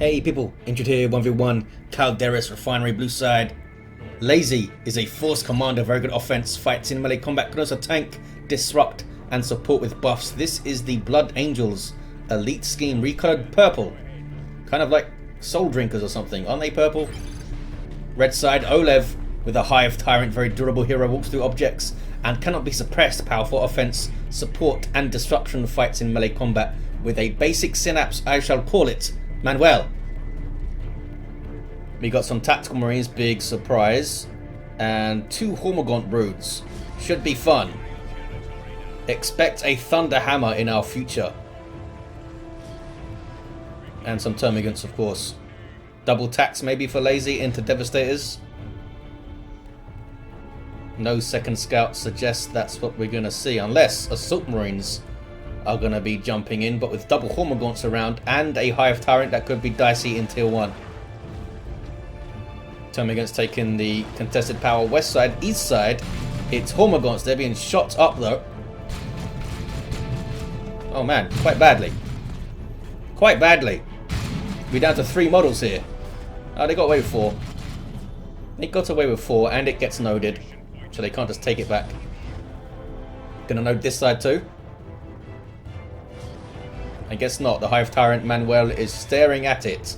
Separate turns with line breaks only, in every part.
Hey people, Injured here, 1v1, Calderis Refinery, blue side. Lazy is a force commander, very good offense, fights in melee combat, can also tank, disrupt, and support with buffs. This is the Blood Angels elite scheme, recolored purple. Kind of like Soul Drinkers or something, aren't they purple? Red side, oLev with a Hive Tyrant, very durable hero, walks through objects and cannot be suppressed, powerful offense, support, and disruption, fights in melee combat with a basic synapse, I shall call it Manuel. We got some Tactical Marines, big surprise, and 2 Hormagaunt Broods. Should be fun. Expect a Thunder Hammer in our future. And some Termagants, of course. Double tax maybe for Lazy into Devastators. No second scout suggests that's what we're going to see, unless Assault Marines are going to be jumping in, but with double Hormagaunts around and a Hive Tyrant, that could be dicey in tier 1. Termagants taking the contested power west side, east side. It's Hormagaunts, they're being shot up though. Oh man, quite badly. Quite badly. We're down to 3 models here. Oh, they got away with 4. They got away with 4 and it gets noded, so they can't just take it back. Gonna node this side too? I guess not. The Hive Tyrant Manuel is staring at it.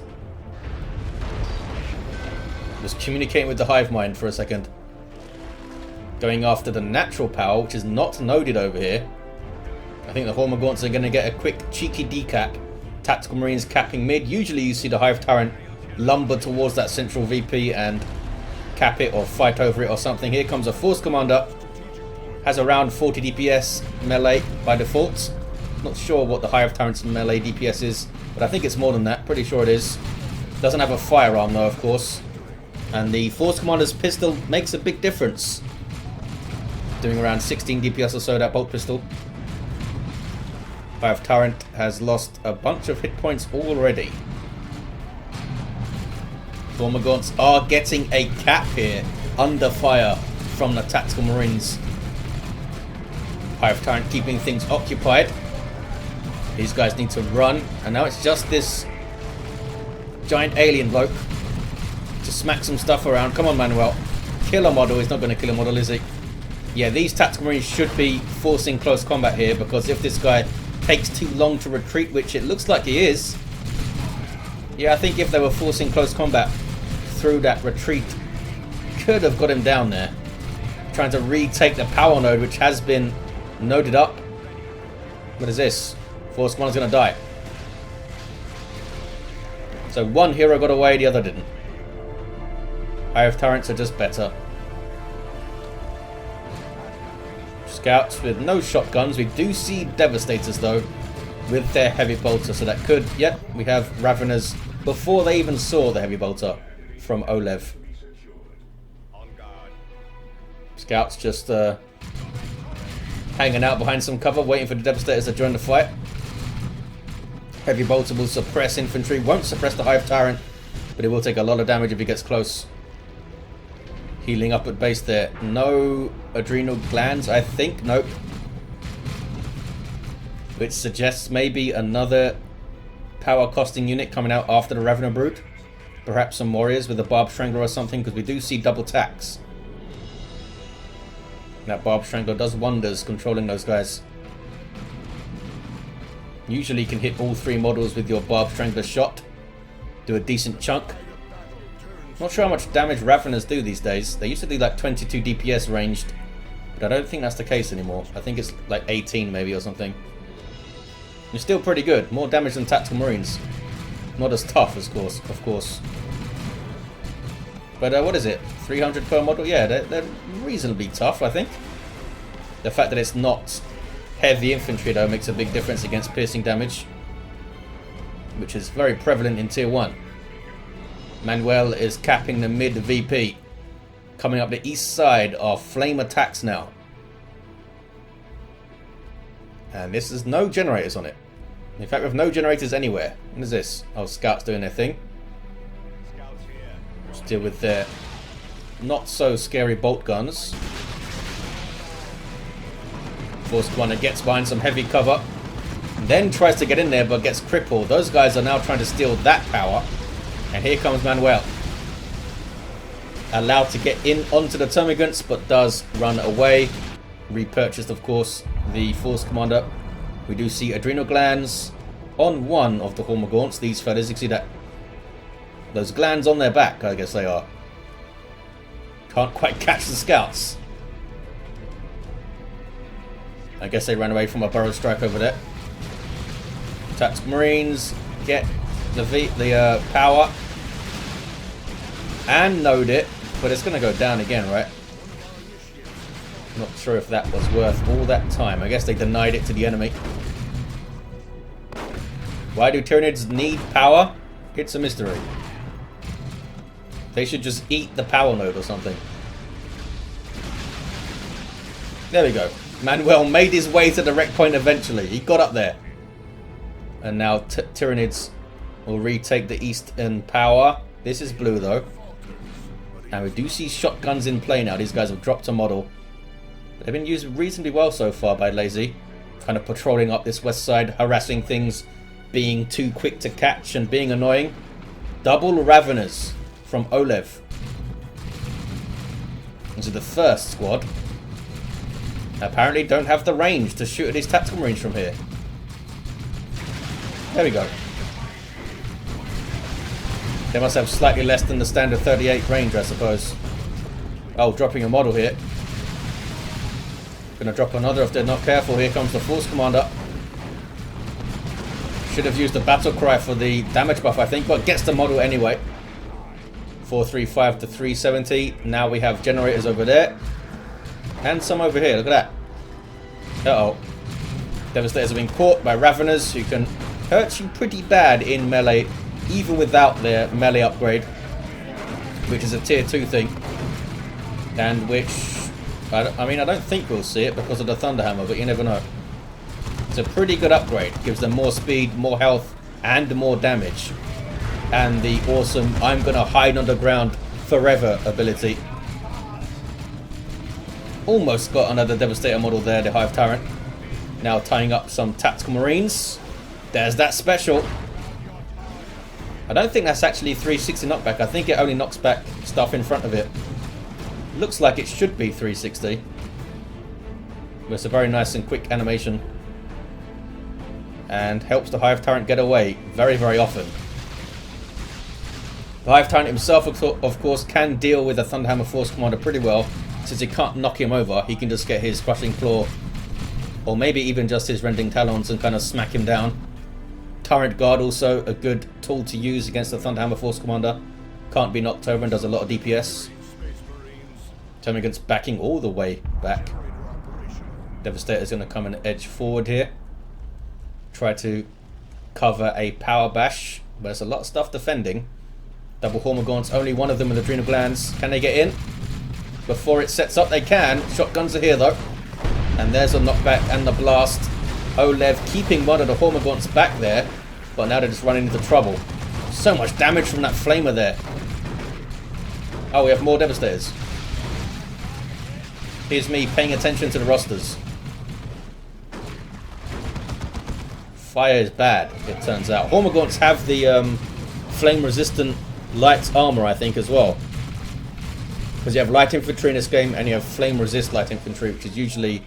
Just communicating with the Hive Mind for a second. Going after the natural power, which is not noded over here. I think the Hormagaunts are going to get a quick cheeky decap. Tactical Marines capping mid. Usually you see the Hive Tyrant lumber towards that central VP and cap it or fight over it or something. Here comes a Force Commander. Has around 40 DPS melee by default. Not sure what the Hive Tyrant's melee DPS is, but I think it's more than that. Pretty sure it is. Doesn't have a firearm though, of course. And the Force Commander's pistol makes a big difference. Doing around 16 DPS or so, that bolt pistol. Hive Tyrant has lost a bunch of hit points already. Hormagaunts are getting a cap here, under fire from the Tactical Marines. Hive Tyrant keeping things occupied. These guys need to run, and now it's just this giant alien bloke to smack some stuff around. Come on, Manuel. Kill a model. He's not going to kill a model, is he? Yeah, these Tactical Marines should be forcing close combat here, because if this guy takes too long to retreat, which it looks like he is. Yeah, I think if they were forcing close combat through that retreat, could have got him down there. Trying to retake the power node, which has been noded up. What is this? Force Commander's going to die. So one hero got away, the other didn't. Hive Tyrants are just better. Scouts with no shotguns. We do see Devastators though, with their heavy bolter, so that could... Yep, we have Raveners before they even saw the heavy bolter from oLev. Scouts just hanging out behind some cover, waiting for the Devastators to join the fight. Heavy bolter will suppress infantry, won't suppress the Hive Tyrant, but it will take a lot of damage if he gets close. Healing up at base there. No adrenal glands, I think. Nope. Which suggests maybe another power costing unit coming out after the Ravener Brood. Perhaps some warriors with a Barb Strangler or something, because we do see double tax. That Barb Strangler does wonders controlling those guys. Usually you can hit all 3 models with your Barb Strangler shot. Do a decent chunk. Not sure how much damage Raveners do these days. They used to do like 22 DPS ranged, but I don't think that's the case anymore. I think it's like 18 maybe or something. It's still pretty good. More damage than Tactical Marines. Not as tough, of course. But what is it? 300 per model? Yeah, they're reasonably tough, I think. The fact that it's not heavy infantry though makes a big difference against piercing damage, which is very prevalent in tier 1. Manuel is capping the mid VP. Coming up the east side are flame attacks now. And this is no generators on it. In fact, we have no generators anywhere. What is this? Oh, scouts doing their thing. Let's deal with their not so scary bolt guns. Force Commander gets behind some heavy cover. Then tries to get in there but gets crippled. Those guys are now trying to steal that power. And here comes Manuel. Allowed to get in onto the Termagants, but does run away. Repurchased, of course, the Force Commander. We do see adrenal glands on one of the Hormagaunts. These fellas, you can see that. Those glands on their back, I guess they are. Can't quite catch the scouts. I guess they ran away from a burrow strike over there. Tactical Marines get the power. And node it. But it's going to go down again, right? Not sure if that was worth all that time. I guess they denied it to the enemy. Why do Tyranids need power? It's a mystery. They should just eat the power node or something. There we go. Manuel made his way to the wreck point eventually. He got up there. And now Tyranids will retake the eastern power. This is blue though. And we do see shotguns in play now. These guys have dropped a model. They've been used reasonably well so far by Lazy. Kind of patrolling up this west side, harassing things, being too quick to catch and being annoying. Double Raveners from oLev. This is the first squad. Apparently don't have the range to shoot at these tactical marines from here. There we go. They must have slightly less than the standard 38 range, I suppose. Oh, dropping a model here. Gonna drop another if they're not careful. Here comes the Force Commander. Should have used the battle cry for the damage buff, I think, but gets the model anyway. 435 to 370. Now we have generators over there. And some over here. Look at that. Uh-oh. Devastators have been caught by Raveners, who can hurt you pretty bad in melee, even without their melee upgrade, which is a tier 2 thing. And which, I mean, I don't think we'll see it because of the Thunderhammer, but you never know. It's a pretty good upgrade. Gives them more speed, more health, and more damage. And the awesome I'm gonna hide underground forever ability. Almost got another Devastator model there, the Hive Tyrant. Now tying up some tactical marines. There's that special. I don't think that's actually 360 knockback. I think it only knocks back stuff in front of it. Looks like it should be 360. But it's a very nice and quick animation. And helps the Hive Tyrant get away very, very often. The Hive Tyrant himself, of course, can deal with a Thunderhammer Force Commander pretty well. Since he can't knock him over, he can just get his Crushing Claw. Or maybe even just his Rending Talons and kind of smack him down. Turret Guard also a good tool to use against the Thunderhammer Force Commander. Can't be knocked over and does a lot of DPS. Termagant's backing all the way back. Devastator's going to come and edge forward here. Try to cover a power bash, but there's a lot of stuff defending. Double Hormagaunts, only one of them with adrenal glands. Can they get in? Before it sets up, they can. Shotguns are here though. And there's a knockback and the blast. oLev keeping one of the Hormagaunts back there, but now they're just running into trouble. So much damage from that flamer there. Oh, we have more Devastators. Here's me paying attention to the rosters. Fire is bad, it turns out. Hormagaunts have the flame-resistant light armor, I think, as well. Because you have light infantry in this game, and you have flame-resist light infantry, which is usually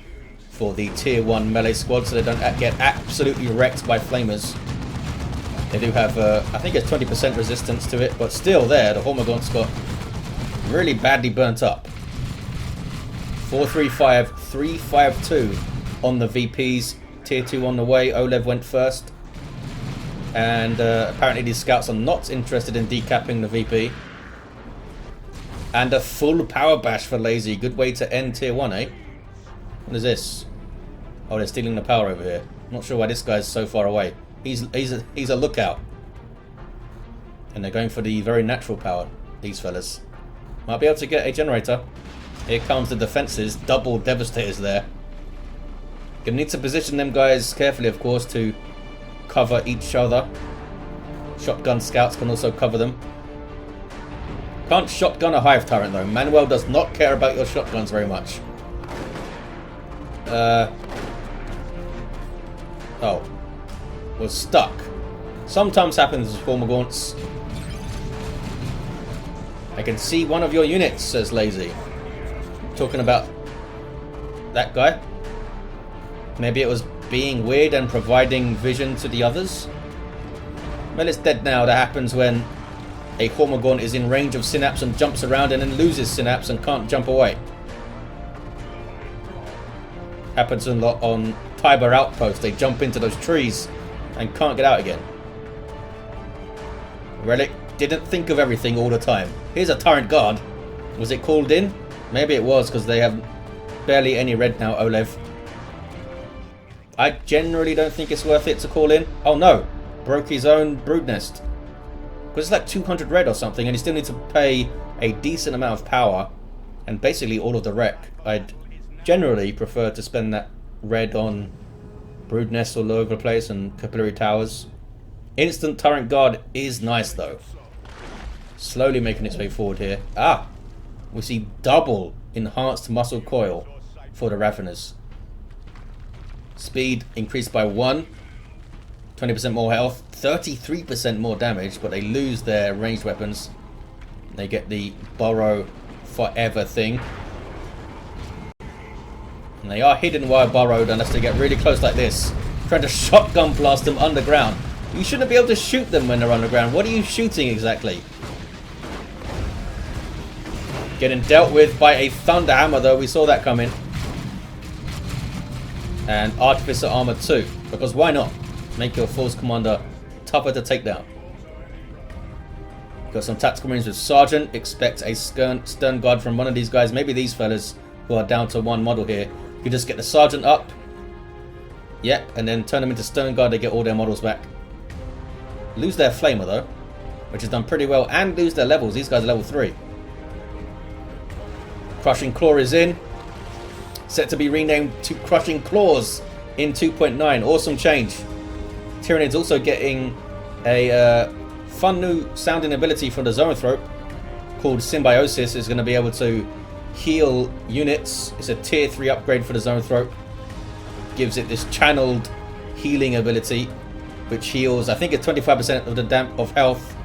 for the tier 1 melee squad, so they don't get absolutely wrecked by flamers. They do have, I think it's 20% resistance to it, but still there, the Hormagaunts got really badly burnt up. 435, 352 on the VPs. Tier 2 on the way. oLev went first. And apparently these scouts are not interested in decapping the VP. And a full power bash for Lazy. Good way to end tier 1, eh? What is this? Oh, they're stealing the power over here. I'm not sure why this guy's so far away. He's a lookout. And they're going for the very natural power, these fellas. Might be able to get a generator. Here comes the defenses. Double Devastators there. Gonna need to position them guys carefully, of course, to cover each other. Shotgun scouts can also cover them. Can't shotgun a Hive Tyrant though. Manuel does not care about your shotguns very much. Oh. was stuck. Sometimes happens with Hormagaunts. I can see one of your units, says Lazy. Talking about that guy. Maybe it was being weird and providing vision to the others. Well, it's dead now. That happens when a Hormagaunt is in range of Synapse and jumps around and then loses Synapse and can't jump away. Happens a lot on Tiber Outpost. They jump into those trees and can't get out again. Relic didn't think of everything all the time. Here's a Tyrant Guard. Was it called in? Maybe it was, because they have barely any red now, oLev. I generally don't think it's worth it to call in. Oh no, broke his own brood nest. Because it's like 200 red or something, and you still need to pay a decent amount of power and basically all of the wreck. I'd generally prefer to spend that red on brood nests all over the place and capillary towers. Instant Tyrant Guard is nice though. Slowly making its way forward here. Ah, we see double enhanced muscle coil for the Raveners. Speed increased by 1, 20% more health, 33% more damage, but they lose their ranged weapons. They get the burrow forever thing. And they are hidden while burrowed unless they get really close like this. Trying to shotgun blast them underground. You shouldn't be able to shoot them when they're underground. What are you shooting exactly? Getting dealt with by a Thunder Hammer though, we saw that coming. And Artificer Armor too, because why not? Make your Force Commander tougher to take down. Got some Tactical Marines with Sergeant. Expect a Stern Guard from one of these guys. Maybe these fellas who are down to one model here. You just get the Sergeant up. Yep, and then turn them into Stern Guard to get all their models back. Lose their Flamer though, which has done pretty well, and lose their levels. These guys are level 3. Crushing Claw is in. Set to be renamed to Crushing Claws in 2.9. Awesome change. Tyranid's also getting a fun new sounding ability from the Zoanthrope called Symbiosis. Is going to be able to heal units. It's a tier 3 upgrade for the Zoanthrope. Gives it this channeled healing ability, which heals, I think it's 25% of the damp of health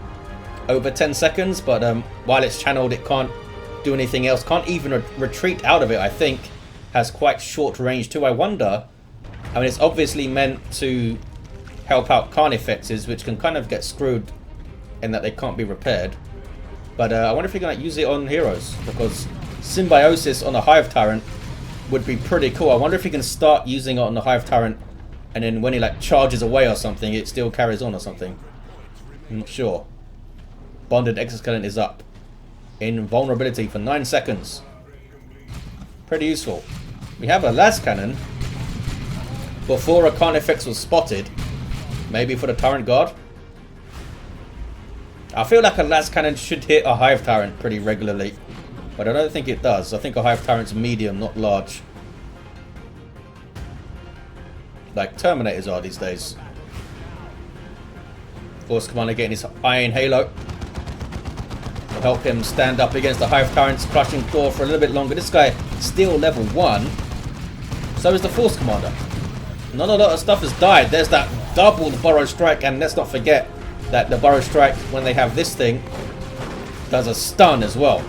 over 10 seconds. But while it's channeled, it can't do anything else. Can't even retreat out of it, I think. Has quite short range too. I wonder, I mean, it's obviously meant to help out Carnifexes, which can kind of get screwed in that they can't be repaired. But I wonder if you're going to use it on heroes, because Symbiosis on a Hive Tyrant would be pretty cool. I wonder if you can start using it on the Hive Tyrant, and then when he like charges away or something, it still carries on or something. I'm not sure. Bonded Exoskeleton is up. Invulnerability for 9 seconds. Pretty useful. We have a las cannon before a Carnifex was spotted. Maybe for the Tyrant Guard. I feel like a las cannon should hit a Hive Tyrant pretty regularly, but I don't think it does. I think a Hive Tyrant's medium, not large. Like Terminators are these days. Force Commander getting his Iron Halo. Will help him stand up against the Hive Tyrant's Crushing Claw for a little bit longer. This guy still level 1. So is the Force Commander. Not a lot of stuff has died. There's that doubled Burrow Strike, and let's not forget that the Burrow Strike, when they have this thing, does a stun as well,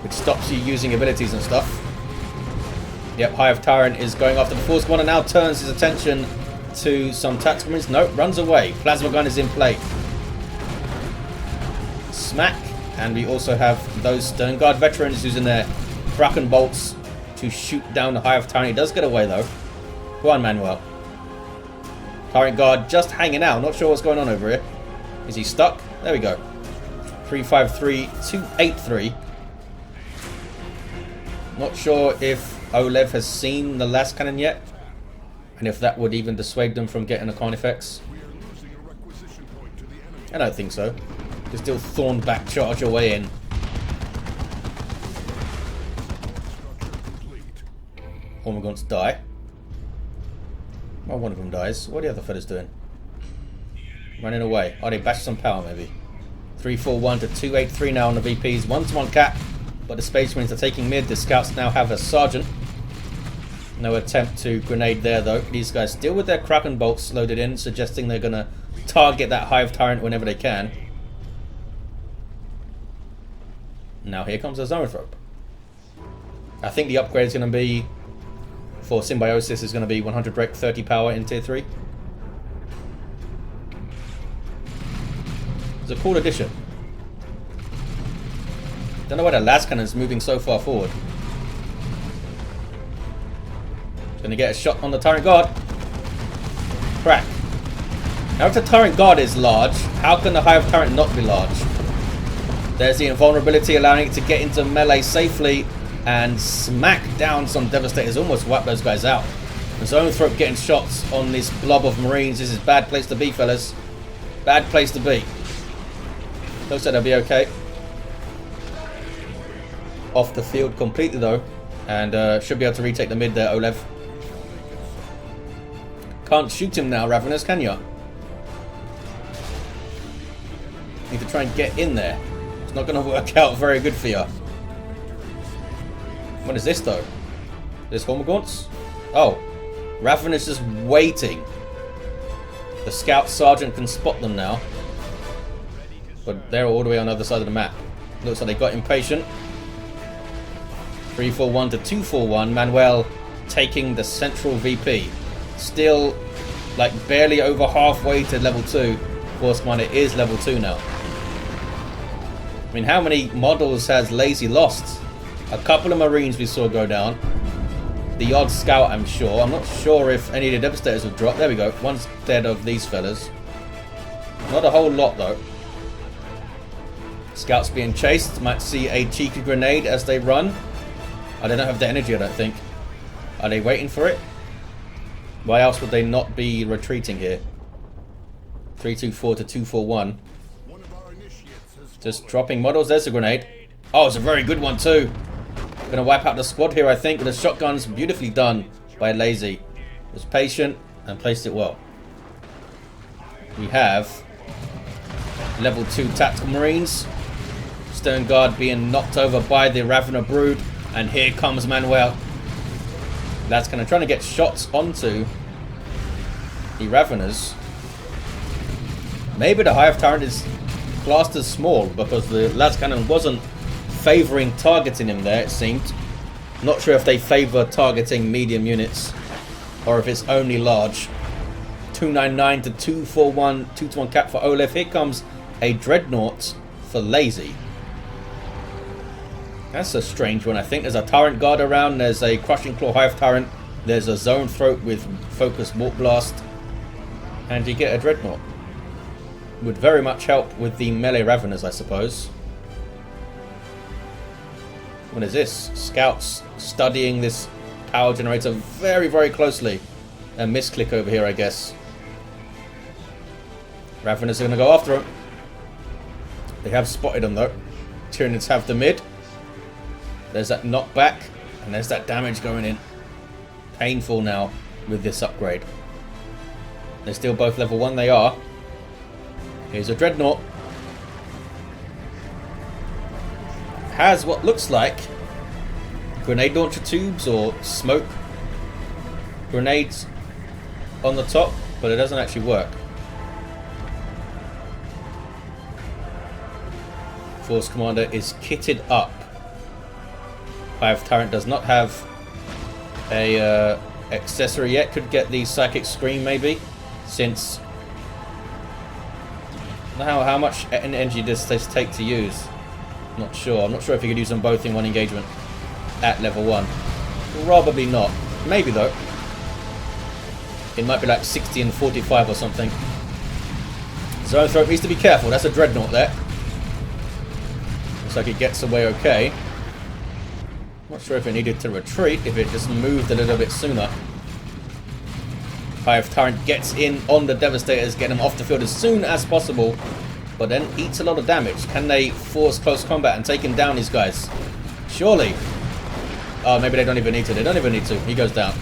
which stops you using abilities and stuff. Yep, Hive Tyrant is going after the Force Commander. Now turns his attention to some Tactical Marines. Nope, runs away. Plasma Gun is in play. Smack. And we also have those Stern Guard veterans using their Kraken bolts to shoot down the Hive Tyrant. He does get away though. Go on, Manuel. Tyrant Guard just hanging out. Not sure what's going on over here. Is he stuck? There we go. 353, 283. Not sure if oLev has seen the las cannon yet, and if that would even dissuade them from getting a Carnifex. I don't think so. Just still Thornback charge your way in. Hormagaunts die. Well, one of them dies. What are the other fellas doing? Running away. Oh, they bashed some power maybe. 341 to 283 now on the VPs. 1-to-1 cap. But the Space Marines are taking mid. The Scouts now have a Sergeant. No attempt to grenade there though. These guys still with their Kraken bolts loaded in, suggesting they're going to target that Hive Tyrant whenever they can. Now here comes the Zoanthrope. I think the upgrade is going to be, for Symbiosis, is going to be 100 break, 30 power in tier 3. It's a cool addition. Don't know why the Lascannon's moving so far forward. Gonna get a shot on the Tyrant Guard. Crack. Now if the Tyrant Guard is large, how can the Hive Tyrant not be large? There's the invulnerability, allowing it to get into melee safely and smack down some Devastators, almost wipe those guys out. The Zoanthrope getting shots on this blob of Marines. This is a bad place to be, fellas. Bad place to be. Looks like they'll be okay. Off the field completely though, and should be able to retake the mid there, oLev. Can't shoot him now, Ravenous, can you? Need to try and get in there. It's not going to work out very good for you. What is this though? This Hormagaunts? Oh, Ravenous is just waiting. The Scout Sergeant can spot them now, but they're all the way on the other side of the map. Looks like they got impatient. 3-4-1 to 2-4-1. Manuel taking the central VP. Still, like, barely over halfway to level 2. Force Commander is level 2 now. I mean, how many models has Lazy lost? A couple of Marines we saw go down. The odd Scout, I'm sure. I'm not sure if any of the Devastators have dropped. There we go. One's dead of these fellas. Not a whole lot, though. Scouts being chased. Might see a cheeky grenade as they run. They don't have the energy, I don't think. Are they waiting for it? Why else would they not be retreating here? 3-2-4 to 2-4-1. Just dropping models. There's a grenade. Oh, it's a very good one too. Gonna wipe out the squad here, I think, with the shotguns. Beautifully done by Lazy. Was patient and placed it well. We have level 2 tactical marines. Stern Guard being knocked over by the Ravener Brood. And here comes Manuel. That's kind of trying to get shots onto the Raveners. Maybe the Hive Tyrant is classed as small because the Lascannon wasn't favouring targeting him there, it seemed. Not sure if they favour targeting medium units or if it's only large. 299 to 241, 2-1 cap for oLev. Here comes a Dreadnought for Lazy. That's a strange one, I think. There's a Tyrant Guard around. There's a Crushing Claw Hive Tyrant. There's a Zoanthrope with Focused Warp Blast. And you get a Dreadnought. Would very much help with the melee Raveners, I suppose. What is this? Scouts studying this power generator very, very closely. A misclick over here, I guess. Raveners are going to go after him. They have spotted him, though. Tyranids have the mid. There's that knockback, and there's that damage going in. Painful now with this upgrade. They're still both level 1, they are. Here's a Dreadnought. Has what looks like grenade launcher tubes or smoke grenades on the top, but it doesn't actually work. Force Commander is kitted up. Hive Tyrant does not have a accessory yet. Could get the Psychic Scream maybe, since how much energy does this take to use? Not sure. I'm not sure if you could use them both in one engagement at level 1. Probably not. Maybe though. It might be like 60 and 45 or something. Zoanthrope needs to be careful. That's a Dreadnought there. Looks like it gets away okay. Not sure if it needed to retreat, if it just moved a little bit sooner. Hive Tyrant gets in on the Devastators, get them off the field as soon as possible, but then eats a lot of damage. Can they force close combat and take him down, these guys? Surely. Oh, maybe they don't even need to. They don't even need to. He goes down.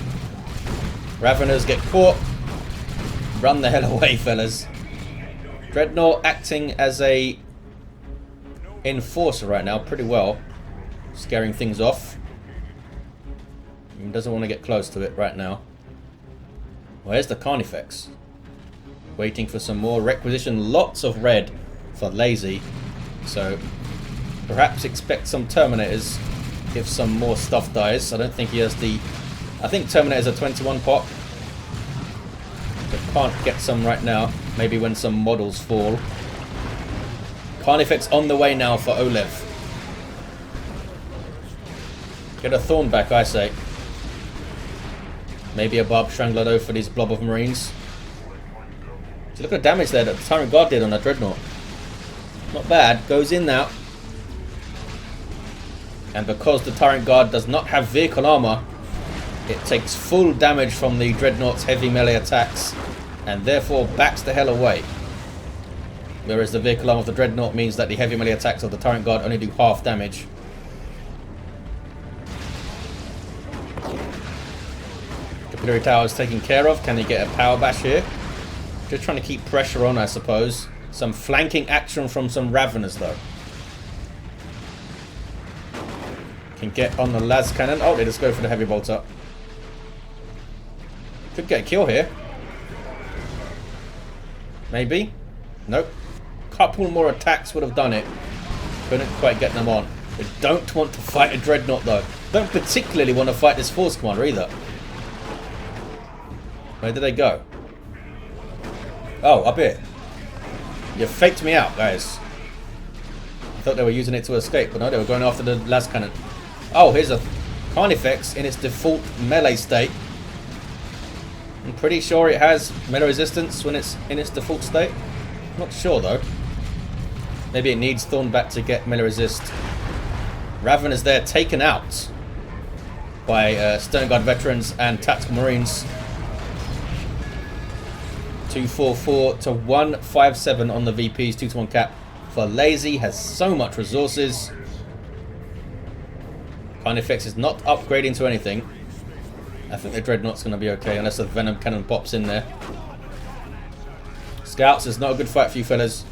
Raveners get caught. Run the hell away, fellas. Dreadnought acting as a enforcer right now pretty well. Scaring things off. He doesn't want to get close to it right now. Where's the Carnifex? Waiting for some more requisition. Lots of red for lazy. So perhaps expect some Terminators if some more stuff dies. I don't think he has the... I think Terminators are 21 pop. But can't get some right now. Maybe when some models fall. Carnifex on the way now for oLev. Get a Thorn back, I say. Maybe a Barb Strangler though for these blob of Marines. So look at the damage there that the Tyrant Guard did on that Dreadnought. Not bad. Goes in now. And because the Tyrant Guard does not have vehicle armor, it takes full damage from the Dreadnought's heavy melee attacks and therefore backs the hell away. Whereas the vehicle armor of the Dreadnought means that the heavy melee attacks of the Tyrant Guard only do half damage. Capillary Tower is taken care of. Can they get a power bash here? Just trying to keep pressure on, I suppose. Some flanking action from some Raveners, though. Can get on the las cannon. Oh, they just go for the heavy bolter. Could get a kill here. Maybe. Nope. Couple more attacks would have done it. Couldn't quite get them on. They don't want to fight a Dreadnought, though. Don't particularly want to fight this Force Commander, either. Where did they go? Oh, up here. You faked me out, guys. I thought they were using it to escape, but no, they were going after the las cannon. Oh, here's a Carnifex in its default melee state. I'm pretty sure it has melee resistance when it's in its default state. Not sure, though. Maybe it needs Thorn back to get melee resist. Raven is there, taken out by Stern Guard veterans and Tactical Marines. 244 to 157 on the VP's 2-to-1 cap for lazy. Has so much resources. Carnifex is not upgrading to anything. I think the Dreadnought's going to be okay unless the Venom Cannon pops in there. Scouts is not a good fight for you fellas.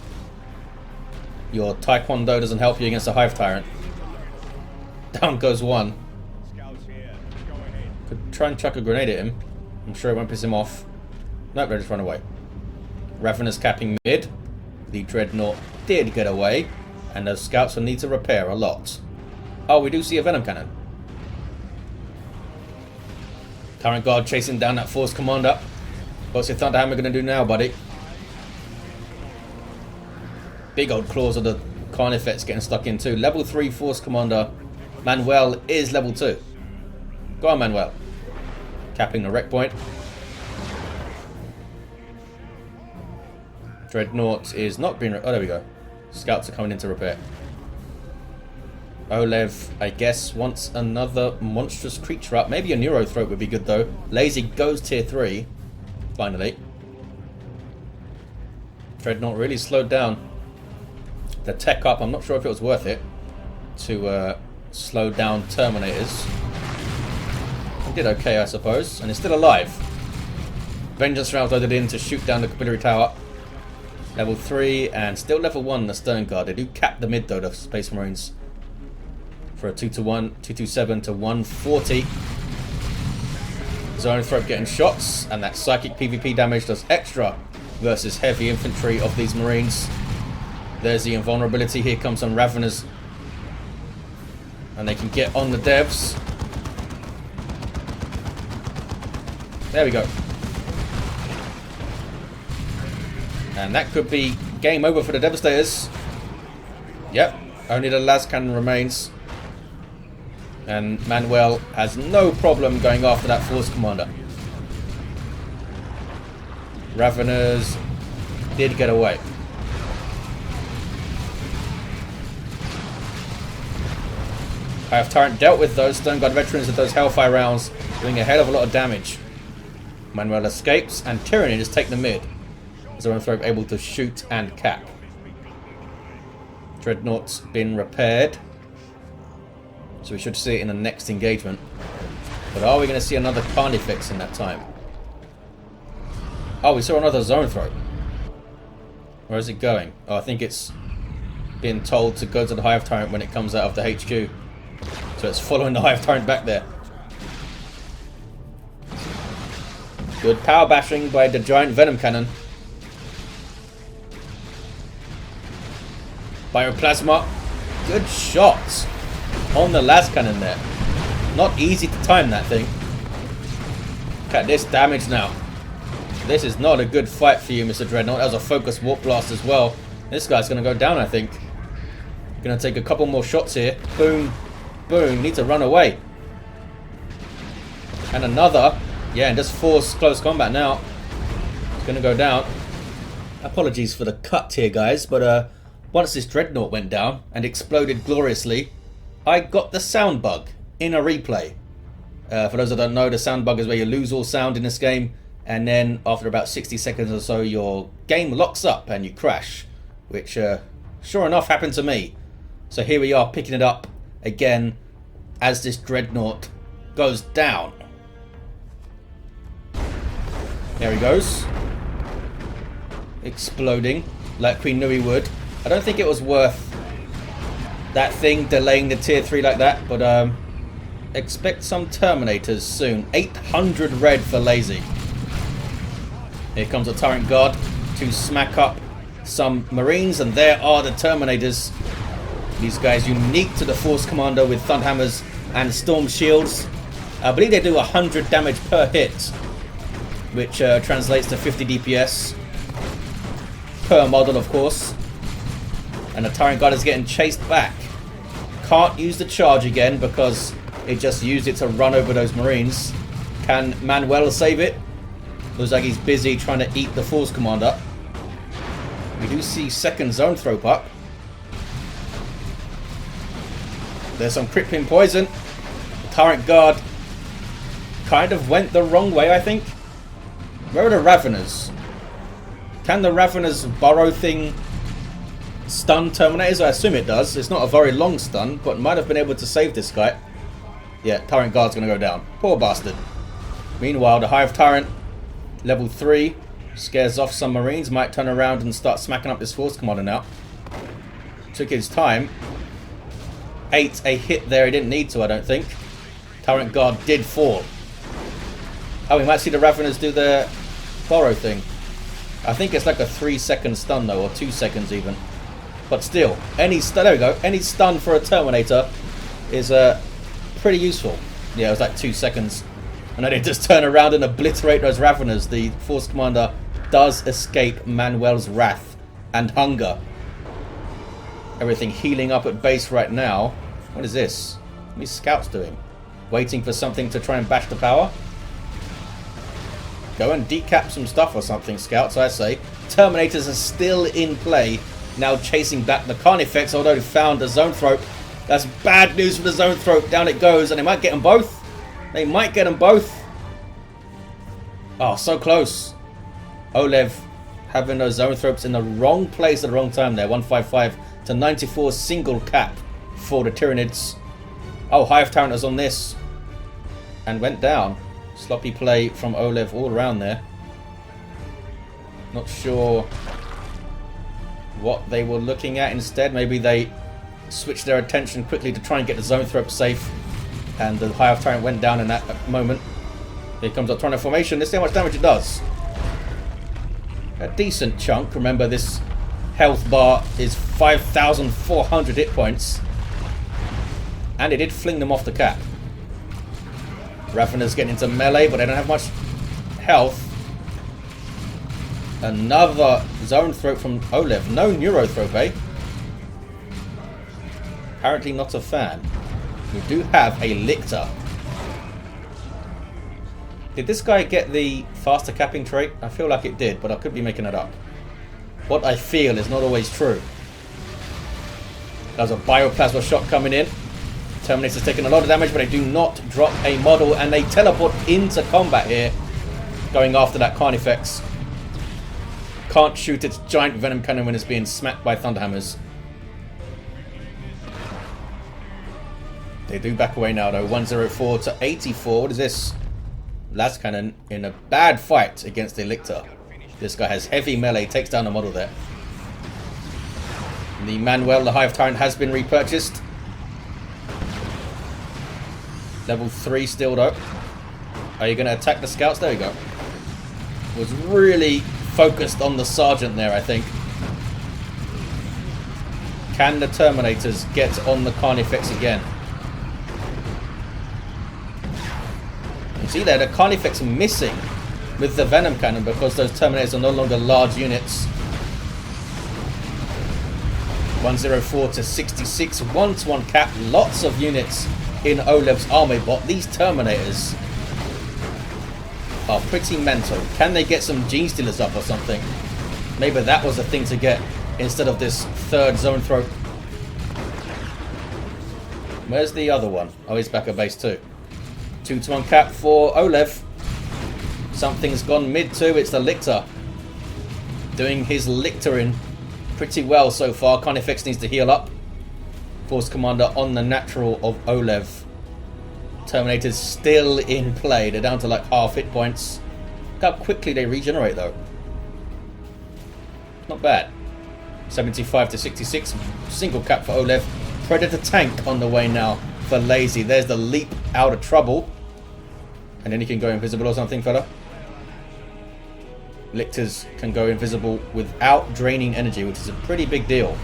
Your Taekwondo doesn't help you against a Hive Tyrant. Down goes one. Could try and chuck a grenade at him. I'm sure it won't piss him off. Nope, they'll just run away. Ravenous capping mid. The Dreadnought did get away. And those scouts will need to repair a lot. Oh, we do see a Venom Cannon. Tyrant Guard chasing down that Force Commander. What's your Thunderhammer going to do now, buddy? Big old claws of the Carnifex getting stuck in too. Level 3 Force Commander Manuel is level 2. Go on, Manuel. Capping the wreck point. Dreadnought is not being... Oh, there we go. Scouts are coming in to repair. oLev, I guess, wants another monstrous creature up. Maybe a Neurothroat would be good, though. Lazy goes tier 3. Finally. Dreadnought really slowed down. The tech up, I'm not sure if it was worth it to slow down Terminators. It did okay, I suppose. And it's still alive. Vengeance rounds loaded in to shoot down the Capillary Tower. Level 3 and still level 1 the Stern Guard. They do cap the mid though, the Space Marines. For a 2-to-1, 227 to 140. Zone Throat getting shots, and that psychic PvP damage does extra versus heavy infantry of these Marines. There's the invulnerability. Here comes some Raveners. And they can get on the devs. There we go. And that could be game over for the Devastators. Yep, only the las cannon remains. And Manuel has no problem going after that Force Commander. Raveners did get away. Hive Tyrant dealt with those Stern Guard veterans with those Hellfire rounds, doing a hell of a lot of damage. Manuel escapes, and Tyranid just take the mid. Zoanthrope able to shoot and cap. Dreadnought's been repaired. So we should see it in the next engagement. But are we going to see another Carnifex in that time? Oh, we saw another Zoanthrope. Where is it going? Oh, I think it's being told to go to the Hive Tyrant when it comes out of the HQ. So it's following the Hive Tyrant back there. Good power bashing by the giant venom cannon. Bioplasma. Good shots on the las cannon there. Not easy to time that thing. Look at this damage now. This is not a good fight for you, Mr. Dreadnought. That was a focus warp blast as well. This guy's going to go down, I think. Going to take a couple more shots here. Boom. Boom. Need to run away. And another. Yeah, and just force close combat now. It's going to go down. Apologies for the cut here, guys. But once this Dreadnought went down and exploded gloriously, I got the sound bug in a replay. For those that don't know, the sound bug is where you lose all sound in this game. And then after about 60 seconds or so, your game locks up and you crash. Which, sure enough, happened to me. So here we are picking it up again as this Dreadnought goes down. There he goes. Exploding like we knew he would. I don't think it was worth that thing delaying the tier 3 like that. But expect some Terminators soon. 800 red for lazy. Here comes a Tyrant Guard to smack up some Marines. And there are the Terminators. These guys unique to the Force Commander with Thunderhammers and Storm Shields. I believe they do 100 damage per hit, which translates to 50 DPS per model, of course. And the Tyrant Guard is getting chased back. Can't use the charge again because it just used it to run over those Marines. Can Manuel save it? Looks like he's busy trying to eat the Force Commander. We do see second zone throw up. There's some crippling poison. The Tyrant Guard kind of went the wrong way, I think. Where are the Raveners? Can the Raveners burrow thing stun Terminators? I assume it does. It's not a very long stun, but might have been able to save this guy. Yeah, Tyrant Guard's going to go down. Poor bastard. Meanwhile, the Hive Tyrant, level 3, scares off some Marines. Might turn around and start smacking up this Force Commander now. Took his time. Ate a hit there he didn't need to, I don't think. Tyrant Guard did fall. Oh, we might see the Raveners do the borrow thing. I think it's like a 3-second stun though, or 2 seconds even. But still, any stun, there we go. Any stun for a Terminator is pretty useful. Yeah, it was like 2 seconds. And then they just turn around and obliterate those Raveners. The Force Commander does escape Manuel's wrath and hunger. Everything healing up at base right now. What is this? What are these scouts doing? Waiting for something to try and bash the power? Go and decap some stuff or something, scouts, I say. Terminators are still in play. Now chasing back the Carnifex, although they found the Zoanthrope. That's bad news for the Zoanthrope. Down it goes, and they might get them both. They might get them both. Oh, so close. oLev having those Zoanthropes in the wrong place at the wrong time there. 155 to 94 single cap for the Tyranids. Oh, Hive Tyrant is on this. And went down. Sloppy play from oLev all around there. Not sure what they were looking at instead. Maybe they switched their attention quickly to try and get the Zoanthrope safe. And the Hive Tyrant went down in that moment. Here comes a Tornado formation. Let's see how much damage it does. A decent chunk. Remember, this health bar is 5,400 hit points. And it did fling them off the cap. Raveners getting into melee, but they don't have much health. Another Zoanthrope from oLev. No Neurothrope, eh? Apparently not a fan. We do have a Lictor. Did this guy get the faster capping trait? I feel like it did, but I could be making it up. What I feel is not always true. There's a Bioplasma shot coming in. Terminator's taking a lot of damage, but they do not drop a model, and they teleport into combat here, going after that Carnifex. Can't shoot its giant venom cannon when it's being smacked by Thunderhammers. They do back away now though. 104 to 84. What is this? Las Cannon in a bad fight against the Lictor. This guy has heavy melee, takes down the model there. The Manuel, the Hive Tyrant, has been repurchased. Level 3 still though. Are you going to attack the scouts? There we go. was really focused on the sergeant there, I think. Can the Terminators get on the Carnifex again? You see there, the Carnifex missing with the Venom Cannon because those Terminators are no longer large units. 104 to 66, 1-to-1 cap, lots of units in oLev's army, but these Terminators are pretty mental. Can they get some Gene Stealers up or something? Maybe that was the thing to get instead of this third zone throat. Where's the other one? Oh, he's back at base 2. 2-to-1 cap for oLev. Something's gone mid too. It's the Lictor doing his Lictoring pretty well so far. Carnifex needs to heal up. Force Commander on the natural of oLev. Terminators still in play. They're down to like half hit points. Look how quickly they regenerate though. Not bad. 75 to 66. Single cap for oLev. Predator tank on the way now for Lazy. There's the leap out of trouble. And then he can go invisible or something, fella. Lictors can go invisible without draining energy, which is a pretty big deal.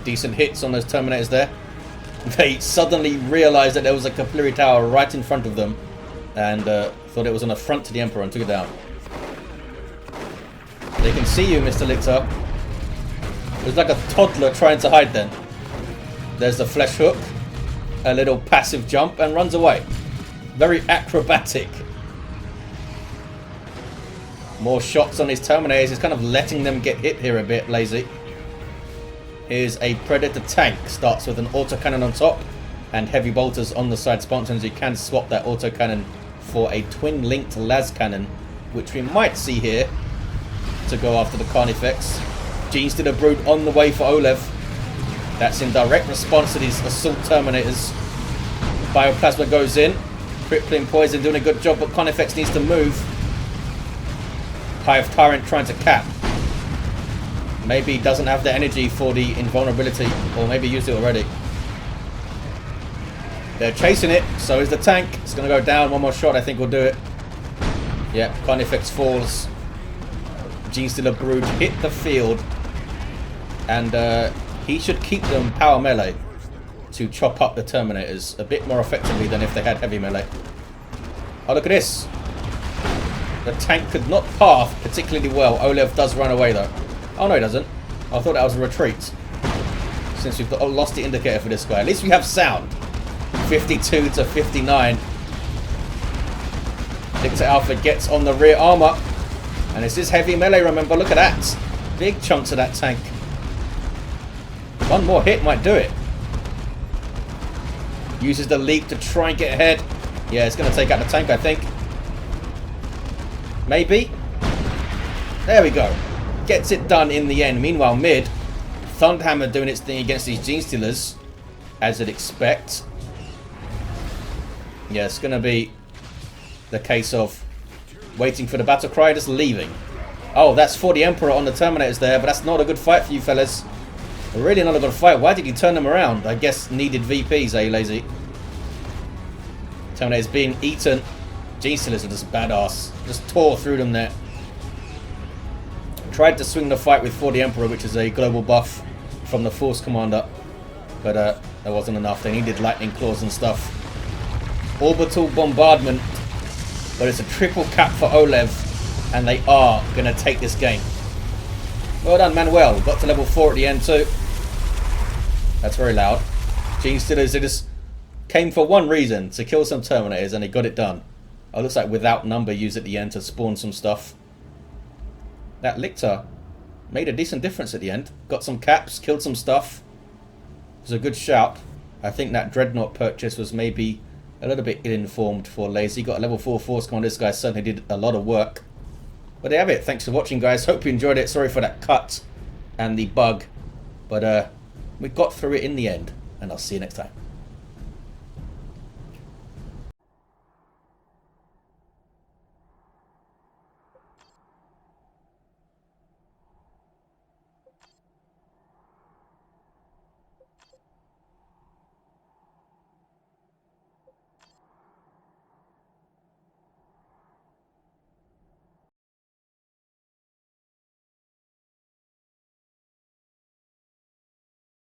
Decent hits on those Terminators there. They suddenly realized that there was a capillary tower right in front of them and thought it was an affront to the Emperor and took it down. They can see you, Mr. Lictor. It was like a toddler trying to hide then. There's the flesh hook. A little passive jump and runs away. Very acrobatic. More shots on his Terminators. He's kind of letting them get hit here a bit, Lazy. Here's a Predator tank. Starts with an autocannon on top and heavy bolters on the side sponsoons. You can swap that autocannon for a twin-linked las cannon, which we might see here to go after the Carnifex. Gene Stealer Brood on the way for oLev. That's in direct response to these assault Terminators. Bioplasma goes in. Crippling Poison doing a good job, but Carnifex needs to move. Hive Tyrant trying to cap. Maybe he doesn't have the energy for the invulnerability, or maybe used it already. They're chasing it, so is the tank. It's going to go down. One more shot, I think will do it. Yep, Carnifex falls. Gene Stealer Brood hit the field. And he should keep them power melee to chop up the Terminators a bit more effectively than if they had heavy melee. Oh, look at this. The tank could not path particularly well. oLev does run away though. Oh no, he doesn't. I thought that was a retreat. Since we've lost the indicator for this guy. At least we have sound. 52 to 59. Lictor Alpha gets on the rear armor. And this is heavy melee, remember. Look at that. Big chunks of that tank. One more hit might do it. Uses the leap to try and get ahead. Yeah, it's going to take out the tank, I think. Maybe. There we go. Gets it done in the end. Meanwhile, mid, Thunderhammer doing its thing against these Gene Stealers, as you'd expect. Yeah, it's going to be the case of waiting for the battle cry, just leaving. Oh, that's for the Emperor on the Terminators there, but that's not a good fight for you fellas. Really not a good fight. Why did you turn them around? I guess needed VPs, eh, Lazy? Terminators being eaten. Gene Stealers are just badass. Just tore through them there. Tried to swing the fight with For the Emperor, which is a global buff from the Force Commander. But that wasn't enough. They needed lightning claws and stuff. Orbital bombardment. But it's a triple cap for oLev. And they are going to take this game. Well done, Manuel. Got to level 4 at the end too. That's very loud. Gene Stealers, they just came for one reason. To kill some Terminators. And they got it done. Oh, looks like without number used at the end to spawn some stuff. That Lictor made a decent difference at the end. Got some caps, killed some stuff. It was a good shout. I think that Dreadnought purchase was maybe a little bit ill-informed for Lazy. Got a level 4 Force Commander. This guy certainly did a lot of work. But there you have it. Thanks for watching, guys. Hope you enjoyed it. Sorry for that cut and the bug. But we got through it in the end. And I'll see you next time.